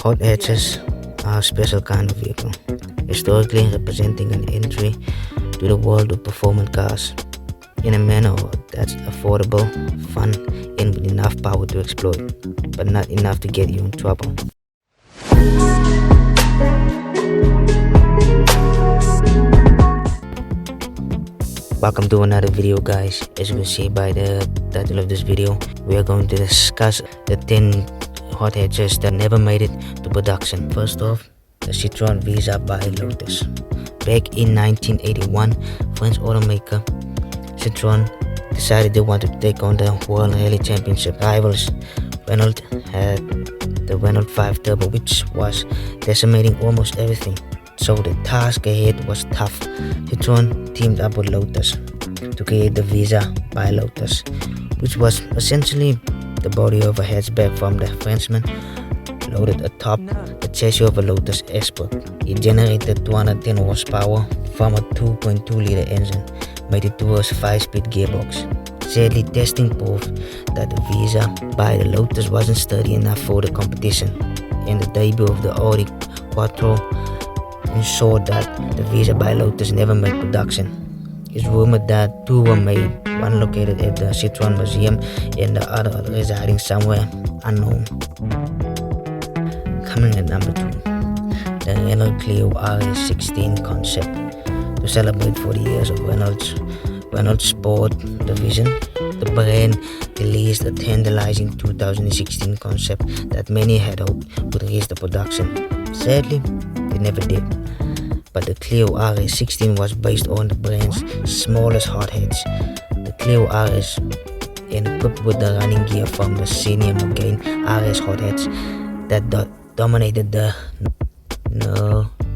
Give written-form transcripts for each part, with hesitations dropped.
Hot hatches are a special kind of vehicle, historically representing an entry to the world of performance cars in a manner that's affordable, fun, and with enough power to exploit, but not enough to get you in trouble. Welcome to another video, guys. As you can see by the title of this video, we are going to discuss the 10 hot hatches that never made it to production. First off, the Citroen Visa by Lotus. Back in 1981, French automaker Citroen decided they wanted to take on the World Rally Championship rivals. Renault had the Renault 5 Turbo, which was decimating almost everything. So the task ahead was tough. Citroen teamed up with Lotus to create the Visa by Lotus, which was essentially the body of a hatchback from the Frenchman, loaded atop the chassis of a Lotus Expert. It generated 210 horsepower from a 2.2-liter engine, made it to a 5-speed gearbox. Sadly, testing proved that the Visa by the Lotus wasn't sturdy enough for the competition, and the debut of the Audi Quattro ensured that the Visa by Lotus never made production. It's rumored that two were made, one located at the Citroen Museum and the other residing somewhere unknown. Coming at number 2, the Renault Clio RS16 concept. To celebrate 40 years of Renault Sport division, the brand released a tantalizing 2016 concept that many had hoped would reach the production. Sadly, it never did. But the Clio RS16 was based on the brand's smallest hot hatch, the Clio RS, and equipped with the running gear from the Senior Mugain RS hot hatch that dominated the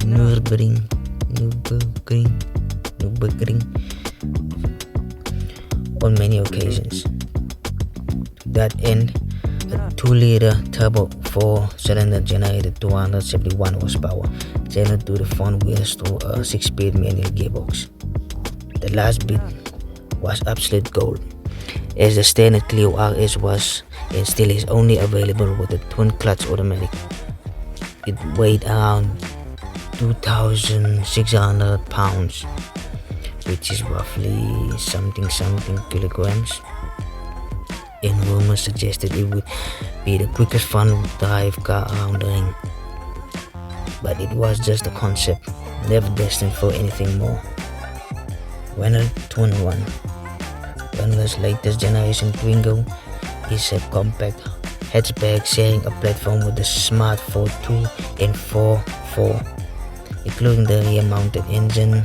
Nürburgring on many occasions. To that end, a 2-liter turbo 4-cylinder generated 271 horsepower, channeled to the front wheels through a 6-speed manual gearbox. The last bit was absolute gold, as the standard Clio RS was and still is only available with a twin-clutch automatic. It weighed around 2,600 pounds, which is roughly something kilograms. And rumors suggested it would be the quickest front-drive car around the ring. But it was just a concept, never destined for anything more. Renault TwinRun. Renault's latest generation Twingo is a compact hatchback sharing a platform with the smart 4.2 and 4.4, including the rear-mounted engine.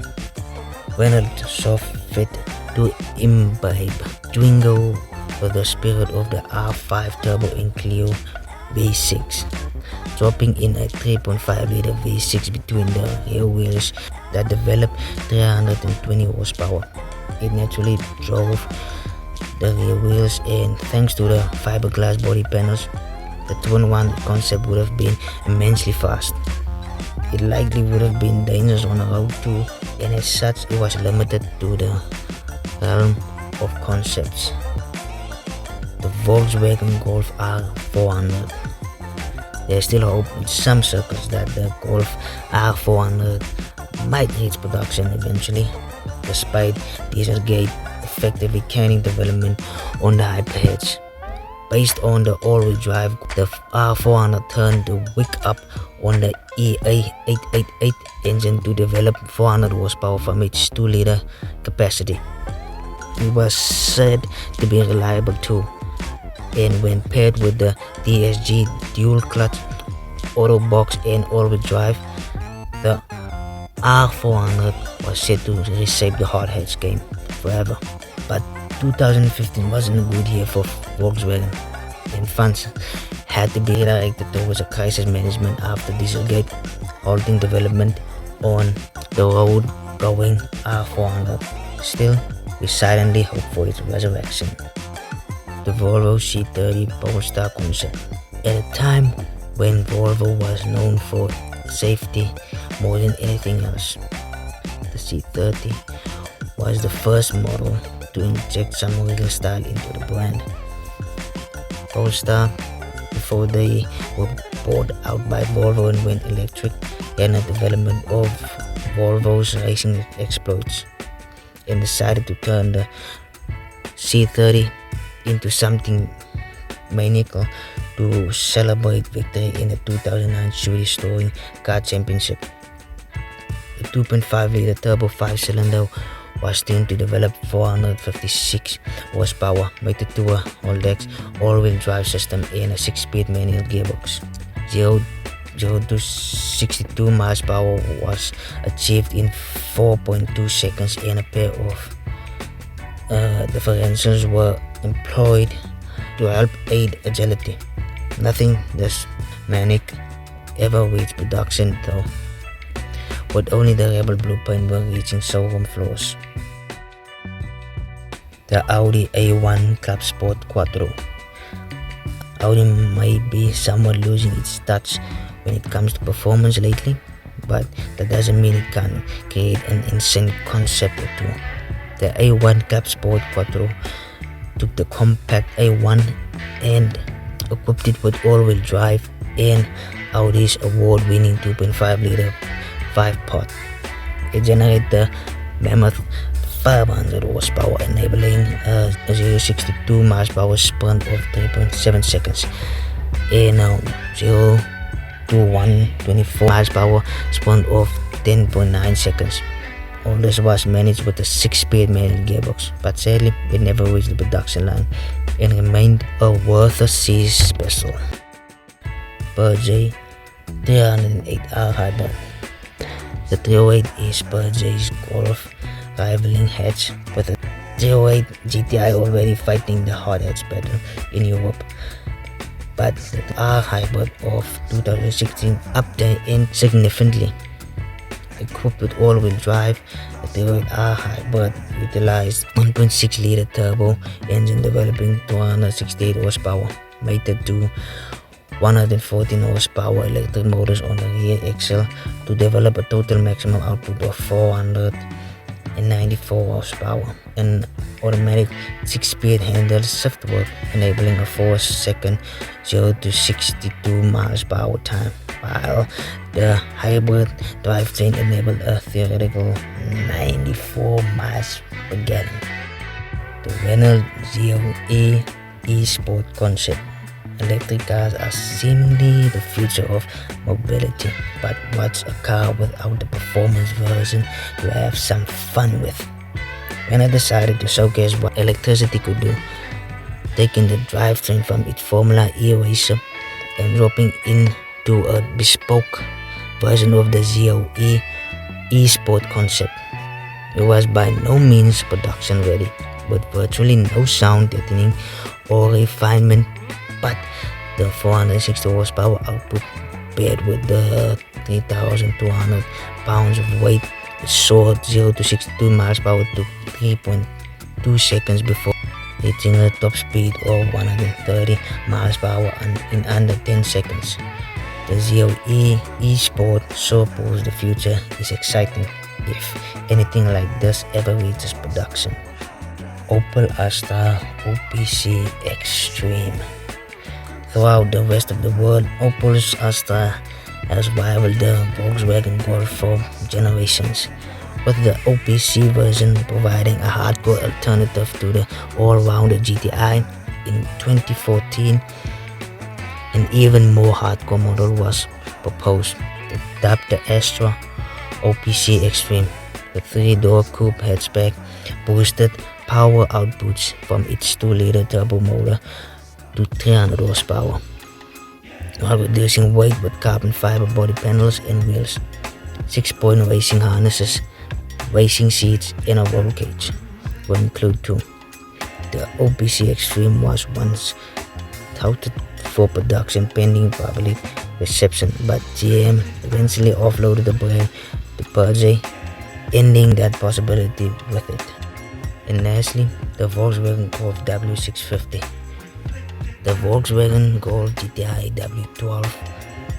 Renault saw fit to imbibe Twingo with the spirit of the R5 Turbo and Clio V6, dropping in a 3.5-liter V6 between the rear wheels that developed 320 horsepower. It naturally drove the rear wheels, and thanks to the fiberglass body panels, the TwinRun concept would have been immensely fast. It likely would have been dangerous on the road too, and as such it was limited to the realm of concepts. The Volkswagen Golf R400. There's still hope in some circles that the Golf R400 might reach production eventually, despite Dieselgate effectively canning development on the hyperhatch. Based on the all-wheel drive, the R400 turned the wick up on the EA888 engine to develop 400 horsepower from its 2-liter capacity. It was said to be reliable too, and when paired with the DSG dual clutch, auto box and all-wheel drive, the R400 was set to reshape the hot hatch game forever. But 2015 wasn't a good year for Volkswagen, and funds had to be redirected towards a crisis management after Dieselgate, halting development on the road-going R400. Still, we silently hope for its resurrection. The Volvo C30 Polestar concept. At a time when Volvo was known for safety more than anything else, the C30 was the first model to inject some real style into the brand. Polestar before they were bought out by Volvo and went electric, and the development of Volvo's racing exploits, and decided to turn the C30 into something maniacal to celebrate victory in the 2009 Swedish Touring Car Championship. The 2.5-liter turbo 5-cylinder was tuned to develop 456 horsepower, made it to a all-wheel drive system and a 6-speed manual gearbox. 0 to 62 miles per hour was achieved in 4.2 seconds, and a pair of differentials were employed to help aid agility. Nothing this manic ever reached production though, with only the Rebel blueprint were reaching showroom floors. The Audi A1 Clubsport Quattro. Audi may be somewhat losing its touch when it comes to performance lately, but that doesn't mean it can't create an insane concept or two. The A1 Clubsport Quattro took the compact A1 and equipped it with all-wheel drive and Audi's award-winning 2.5-liter 5-pot. It generated the mammoth 500 horsepower, enabling a 0-62 miles per hour sprint of 3.7 seconds and a 0 to 124 miles per hour sprint of 10.9 seconds. All this was managed with a 6-speed manual gearbox, but sadly it never reached the production line and remained a worthless C special. Peugeot 308R Hybrid. The 308 is Peugeot's Golf rivaling hatch, with the 308 GTI already fighting the hot hatch battle in Europe. But the R Hybrid of 2016 upped the end significantly. Equipped with all-wheel drive, the 308 R Hybrid utilized 1.6-liter turbo engine developing 268 horsepower, mated to 114 horsepower electric motors on the rear axle to develop a total maximum output of 494 horsepower. An automatic 6-speed handle shift work, enabling a 4-second 0 to 62 miles per hour time, while the hybrid drivetrain enabled a theoretical 94 miles per gallon. The Renault ZOE e-sport concept. Electric cars are seemingly the future of mobility, but what's a car without the performance version to have some fun with? When I decided to showcase what electricity could do, taking the drivetrain from its Formula E racer and dropping into a bespoke version of the ZOE e-sport concept. It was by no means production ready, with virtually no sound deadening or refinement, but the 460 horsepower output paired with the 3,200 pounds of weight soared 0 to 62 miles per hour to 3.2 seconds before reaching a top speed of 130 miles per hour in under 10 seconds. The ZOE e-sport so proves the future is exciting if anything like this ever reaches production. Opel Astra OPC Extreme. Throughout the rest of the world, Opel's Astra has rivaled the Volkswagen Golf for generations, with the OPC version providing a hardcore alternative to the all-rounder GTI. In 2014, an even more hardcore model was proposed, dubbed the Astra OPC Extreme. The 3-door coupe hatchback boosted power outputs from its 2-liter turbo motor to 300 horsepower, while reducing weight with carbon fiber body panels and wheels, 6-point racing harnesses, racing seats, and a roll cage were included too. The OPC Extreme was once touted for production pending public reception, but GM eventually offloaded the brand to Peugeot, ending that possibility with it. And lastly, the Volkswagen Golf W650. The Volkswagen Golf GTI W12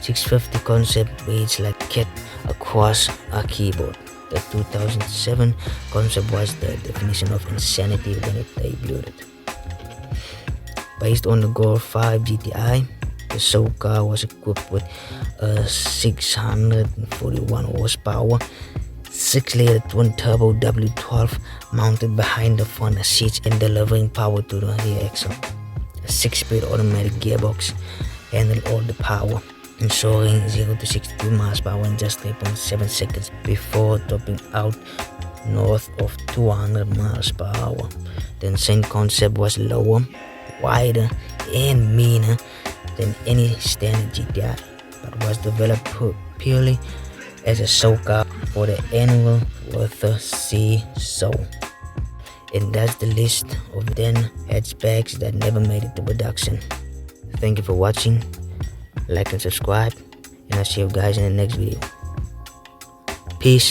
650 concept reads like cat across a keyboard. The 2007 concept was the definition of insanity when it debuted. Based on the Golf 5 GTI, The ZOE car was equipped with a 641 horsepower 6-liter twin-turbo W12 mounted behind the front seats and delivering power to the rear axle. A 6-speed automatic gearbox handled all the power, ensuring 0 to 62 miles per hour in just 3.7 seconds before topping out north of 200 miles per hour. The insane concept was lower, wider, and meaner than any standard GTI, but was developed purely as a ZOE car for the annual Worther C ZOE. And that's the list of 10 hatchbacks that never made it to production. Thank you for watching, like and subscribe, and I'll see you guys in the next video. Peace.